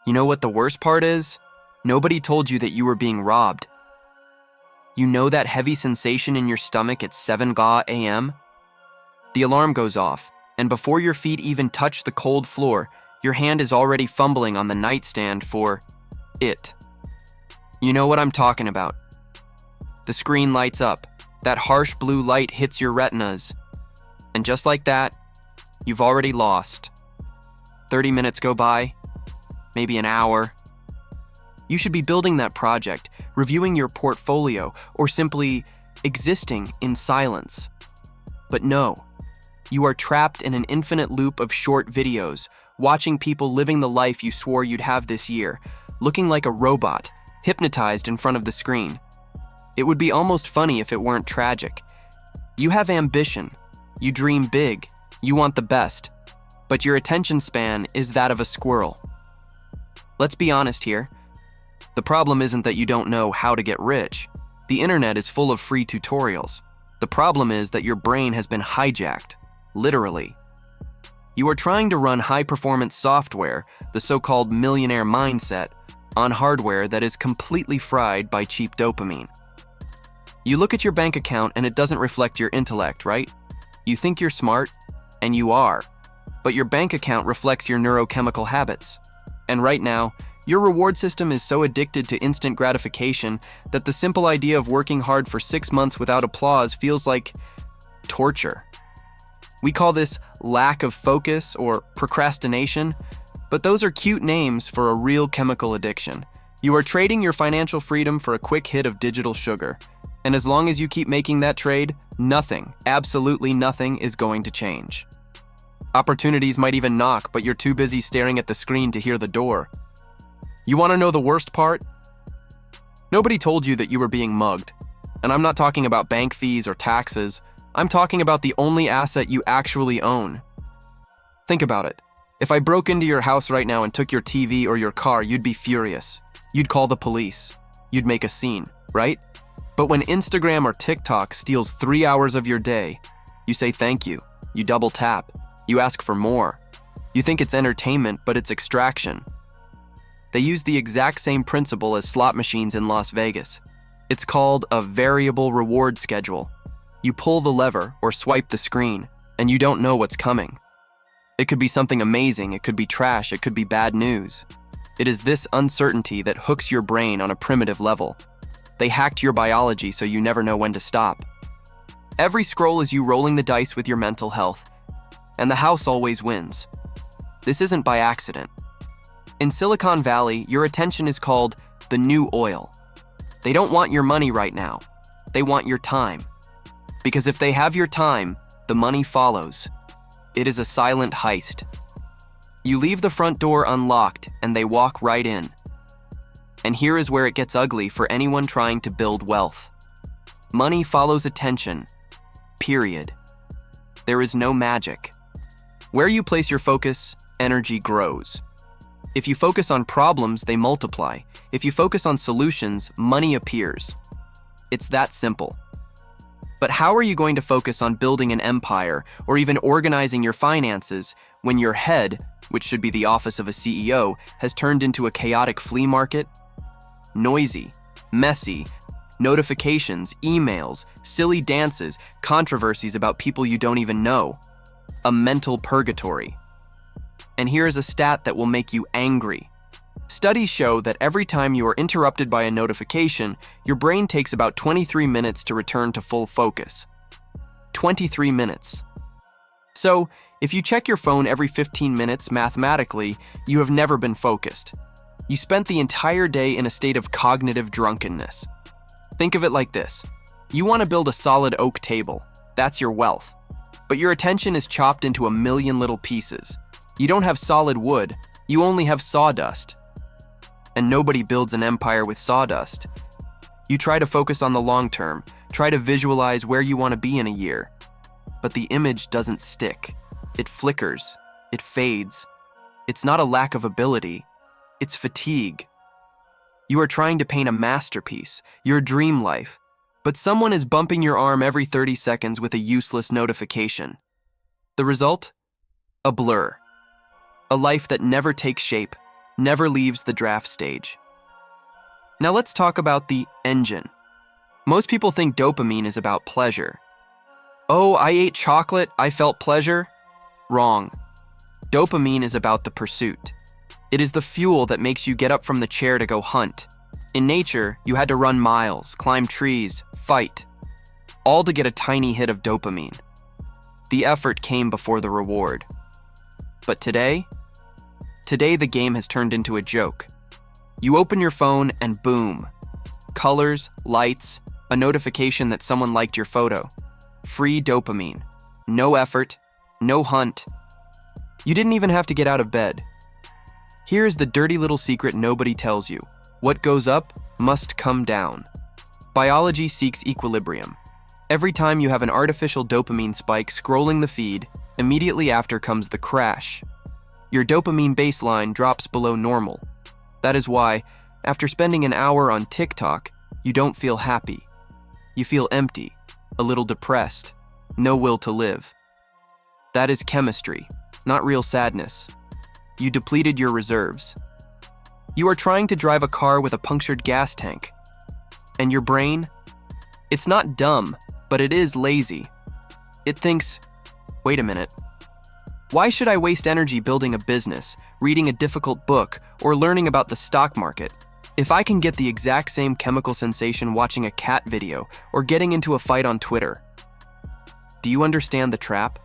You know what the worst part is? Nobody told you that you were being robbed. You know that heavy sensation in your stomach at 7 a.m.? The alarm goes off, and before your feet even touch the cold floor, your hand is already fumbling on the nightstand for it. You know what I'm talking about. The screen lights up. That harsh blue light hits your retinas. And just like that, you've already lost. 30 minutes go by, maybe an hour. You should be building that project, reviewing your portfolio, or simply existing in silence. But no, you are trapped in an infinite loop of short videos, watching people living the life you swore you'd have this year, looking like a robot, hypnotized in front of the screen. It would be almost funny if it weren't tragic. You have ambition, you dream big, you want the best, but your attention span is that of a squirrel. Let's be honest here. The problem isn't that you don't know how to get rich. The internet is full of free tutorials. The problem is that your brain has been hijacked, literally. You are trying to run high-performance software, the so-called millionaire mindset, on hardware that is completely fried by cheap dopamine. You look at your bank account and it doesn't reflect your intellect, right? You think you're smart, and you are, but your bank account reflects your neurochemical habits. And right now, your reward system is so addicted to instant gratification that the simple idea of working hard for 6 months without applause feels like torture. We call this lack of focus or procrastination, but those are cute names for a real chemical addiction. You are trading your financial freedom for a quick hit of digital sugar. And as long as you keep making that trade, nothing, absolutely nothing, is going to change. Opportunities might even knock, but you're too busy staring at the screen to hear the door. You want to know the worst part? Nobody told you that you were being mugged. And I'm not talking about bank fees or taxes. I'm talking about the only asset you actually own. Think about it. If I broke into your house right now and took your TV or your car, you'd be furious. You'd call the police. You'd make a scene, right? But when Instagram or TikTok steals 3 hours of your day, you say thank you. You double tap. You ask for more. You think it's entertainment, but it's extraction. They use the exact same principle as slot machines in Las Vegas. It's called a variable reward schedule. You pull the lever or swipe the screen, and you don't know what's coming. It could be something amazing, it could be trash, it could be bad news. It is this uncertainty that hooks your brain on a primitive level. They hacked your biology so you never know when to stop. Every scroll is you rolling the dice with your mental health, and the house always wins. This isn't by accident. In Silicon Valley, your attention is called the new oil. They don't want your money right now. They want your time. Because if they have your time, the money follows. It is a silent heist. You leave the front door unlocked and they walk right in. And here is where it gets ugly for anyone trying to build wealth. Money follows attention. Period. There is no magic. Where you place your focus, energy grows. If you focus on problems, they multiply. If you focus on solutions, money appears. It's that simple. But how are you going to focus on building an empire or even organizing your finances when your head, which should be the office of a CEO, has turned into a chaotic flea market? Noisy, messy, notifications, emails, silly dances, controversies about people you don't even know. A mental purgatory. And here is a stat that will make you angry. Studies show that every time you are interrupted by a notification, your brain takes about 23 minutes to return to full focus. 23 minutes. So, if you check your phone every 15 minutes, mathematically, you have never been focused. You spent the entire day in a state of cognitive drunkenness. Think of it like this. You want to build a solid oak table. That's your wealth. But your attention is chopped into a million little pieces. You don't have solid wood, you only have sawdust. And nobody builds an empire with sawdust. You try to focus on the long term, try to visualize where you want to be in a year. But the image doesn't stick. It flickers, it fades. It's not a lack of ability, it's fatigue. You are trying to paint a masterpiece, your dream life, but someone is bumping your arm every 30 seconds with a useless notification. The result? A blur. A life that never takes shape, never leaves the draft stage. Now let's talk about the engine. Most people think dopamine is about pleasure. Oh, I ate chocolate, I felt pleasure. Wrong. Dopamine is about the pursuit. It is the fuel that makes you get up from the chair to go hunt. In nature, you had to run miles, climb trees, fight, all to get a tiny hit of dopamine. The effort came before the reward. But today the game has turned into a joke. You open your phone and boom, colors, lights, a notification that someone liked your photo. Free dopamine. No effort, no hunt. You didn't even have to get out of bed. Here's the dirty little secret nobody tells you. What goes up must come down. Biology seeks equilibrium. Every time you have an artificial dopamine spike scrolling the feed, immediately after comes the crash. Your dopamine baseline drops below normal. That is why, after spending an hour on TikTok, you don't feel happy. You feel empty, a little depressed, no will to live. That is chemistry, not real sadness. You depleted your reserves. You are trying to drive a car with a punctured gas tank. And your brain? It's not dumb, but it is lazy. It thinks, wait a minute. Why should I waste energy building a business, reading a difficult book, or learning about the stock market if I can get the exact same chemical sensation watching a cat video or getting into a fight on Twitter? Do you understand the trap?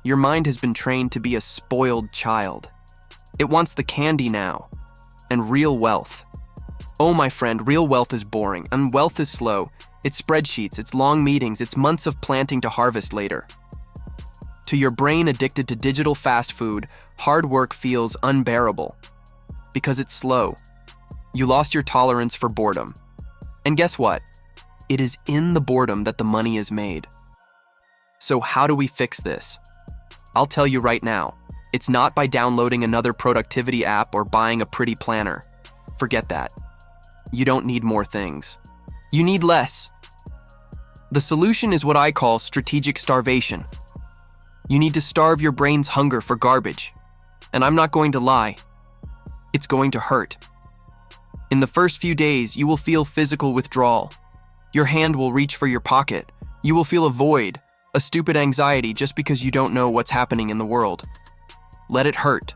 Your mind has been trained to be a spoiled child. It wants the candy now, and real wealth. Oh, my friend, real wealth is boring, and wealth is slow. It's spreadsheets, it's long meetings, it's months of planting to harvest later. To your brain addicted to digital fast food, hard work feels unbearable because it's slow. You lost your tolerance for boredom. And guess what? It is in the boredom that the money is made. So how do we fix this? I'll tell you right now. It's not by downloading another productivity app or buying a pretty planner. Forget that. You don't need more things. You need less. The solution is what I call strategic starvation. You need to starve your brain's hunger for garbage. And I'm not going to lie. It's going to hurt. In the first few days, you will feel physical withdrawal. Your hand will reach for your pocket. You will feel a void, a stupid anxiety just because you don't know what's happening in the world. Let it hurt.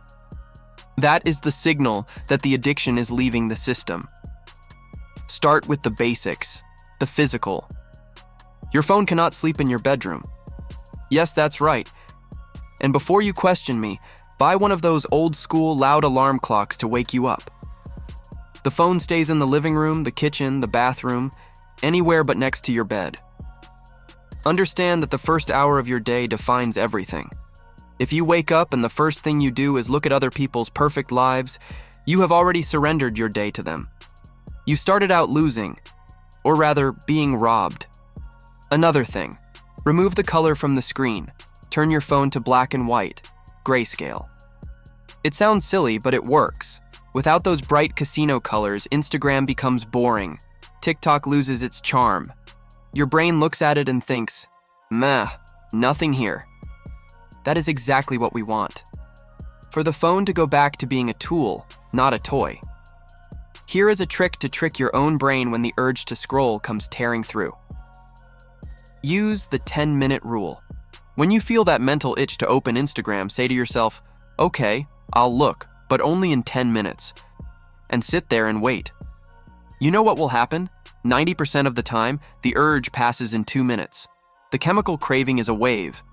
That is the signal that the addiction is leaving the system. Start with the basics, the physical. Your phone cannot sleep in your bedroom. Yes, that's right. And before you question me, buy one of those old-school loud alarm clocks to wake you up. The phone stays in the living room, the kitchen, the bathroom, anywhere but next to your bed. Understand that the first hour of your day defines everything. If you wake up and the first thing you do is look at other people's perfect lives, you have already surrendered your day to them. You started out losing, or rather, being robbed. Another thing, remove the color from the screen. Turn your phone to black and white, grayscale. It sounds silly, but it works. Without those bright casino colors, Instagram becomes boring. TikTok loses its charm. Your brain looks at it and thinks, meh, nothing here. That is exactly what we want. For the phone to go back to being a tool, not a toy. Here is a trick to trick your own brain when the urge to scroll comes tearing through. Use the 10-minute rule. When you feel that mental itch to open Instagram, say to yourself, okay, I'll look, but only in 10 minutes. And sit there and wait. You know what will happen? 90% of the time, the urge passes in 2 minutes. The chemical craving is a wave.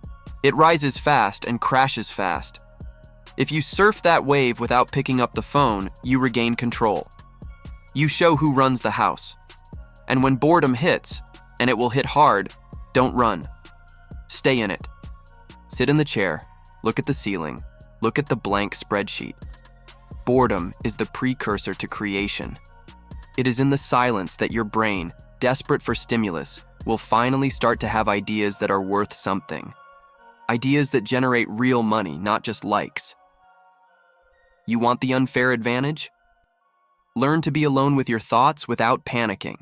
It rises fast and crashes fast. If you surf that wave without picking up the phone, you regain control. You show who runs the house. And when boredom hits, and it will hit hard, don't run. Stay in it. Sit in the chair, look at the ceiling, look at the blank spreadsheet. Boredom is the precursor to creation. It is in the silence that your brain, desperate for stimulus, will finally start to have ideas that are worth something. Ideas that generate real money, not just likes. You want the unfair advantage? Learn to be alone with your thoughts without panicking.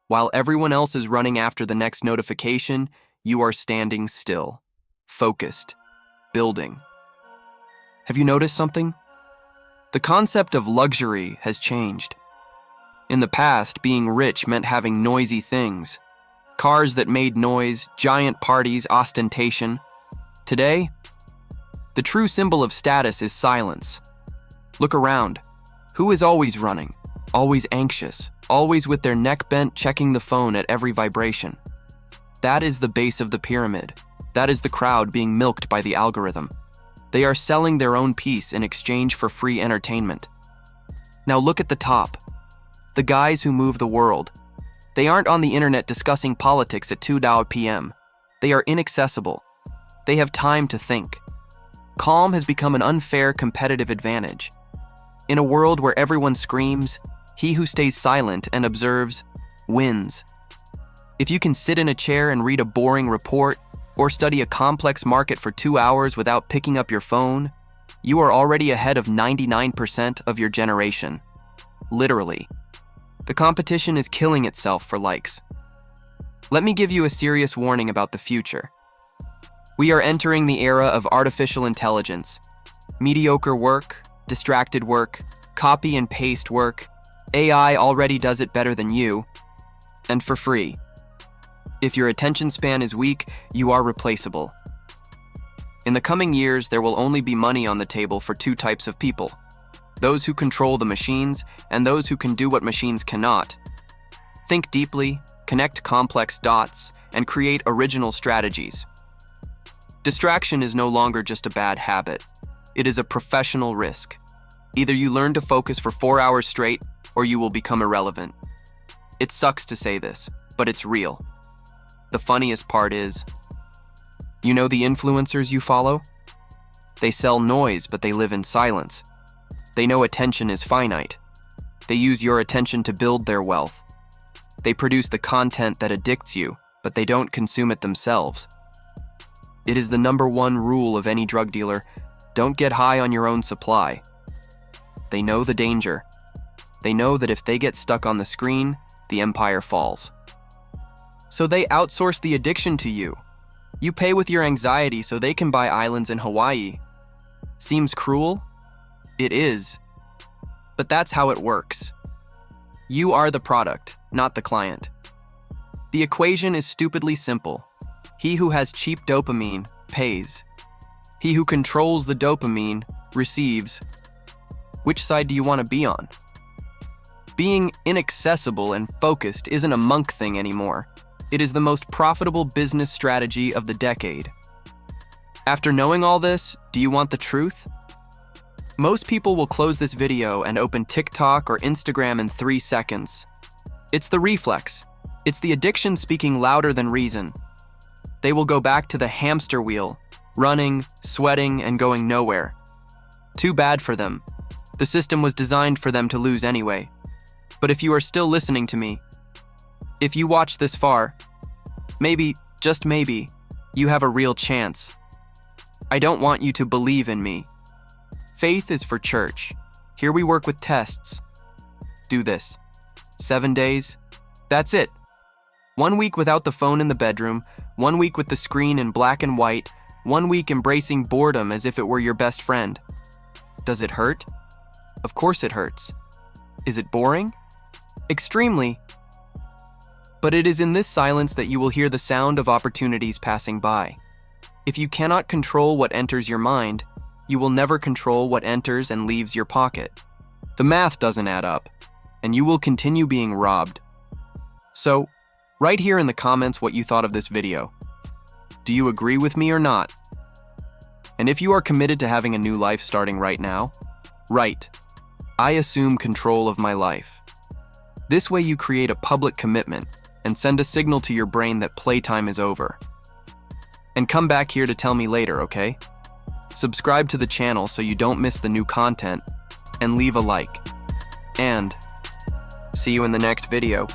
While everyone else is running after the next notification, you are standing still, focused, building. Have you noticed something? The concept of luxury has changed. In the past, being rich meant having noisy things. Cars that made noise, giant parties, ostentation. Today, the true symbol of status is silence. Look around. Who is always running, always anxious, always with their neck bent, checking the phone at every vibration? That is the base of the pyramid. That is the crowd being milked by the algorithm. They are selling their own peace in exchange for free entertainment. Now look at the top. The guys who move the world. They aren't on the internet discussing politics at 2 p.m. They are inaccessible. They have time to think. Calm has become an unfair competitive advantage. In a world where everyone screams, he who stays silent and observes wins. If you can sit in a chair and read a boring report or study a complex market for 2 hours without picking up your phone, you are already ahead of 99% of your generation. Literally. The competition is killing itself for likes. Let me give you a serious warning about the future. We are entering the era of artificial intelligence. Mediocre work, distracted work, copy and paste work. AI already does it better than you, and for free. If your attention span is weak, you are replaceable. In the coming years, there will only be money on the table for two types of people: those who control the machines and those who can do what machines cannot. Think deeply, connect complex dots, and create original strategies. Distraction is no longer just a bad habit. It is a professional risk. Either you learn to focus for 4 hours straight, or you will become irrelevant. It sucks to say this, but it's real. The funniest part is, you know the influencers you follow? They sell noise, but they live in silence. They know attention is finite. They use your attention to build their wealth. They produce the content that addicts you, but they don't consume it themselves. It is the #1 rule of any drug dealer: don't get high on your own supply. They know the danger. They know that if they get stuck on the screen, the empire falls. So they outsource the addiction to you. You pay with your anxiety so they can buy islands in Hawaii. Seems cruel? It is. But that's how it works. You are the product, not the client. The equation is stupidly simple. He who has cheap dopamine pays. He who controls the dopamine receives. Which side do you want to be on? Being inaccessible and focused isn't a monk thing anymore. It is the most profitable business strategy of the decade. After knowing all this, do you want the truth? Most people will close this video and open TikTok or Instagram in 3 seconds. It's the reflex. It's the addiction speaking louder than reason. They will go back to the hamster wheel, running, sweating, and going nowhere. Too bad for them. The system was designed for them to lose anyway. But if you are still listening to me, if you watch this far, maybe, just maybe, you have a real chance. I don't want you to believe in me. Faith is for church. Here we work with tests. Do this. 7 days. That's it. 1 week without the phone in the bedroom, 1 week with the screen in black and white, 1 week embracing boredom as if it were your best friend. Does it hurt? Of course it hurts. Is it boring? Extremely. But it is in this silence that you will hear the sound of opportunities passing by. If you cannot control what enters your mind, you will never control what enters and leaves your pocket. The math doesn't add up, and you will continue being robbed. So, write here in the comments what you thought of this video. Do you agree with me or not? And if you are committed to having a new life starting right now, write, I assume control of my life. This way you create a public commitment and send a signal to your brain that playtime is over. And come back here to tell me later, okay? Subscribe to the channel so you don't miss the new content, and leave a like. And see you in the next video.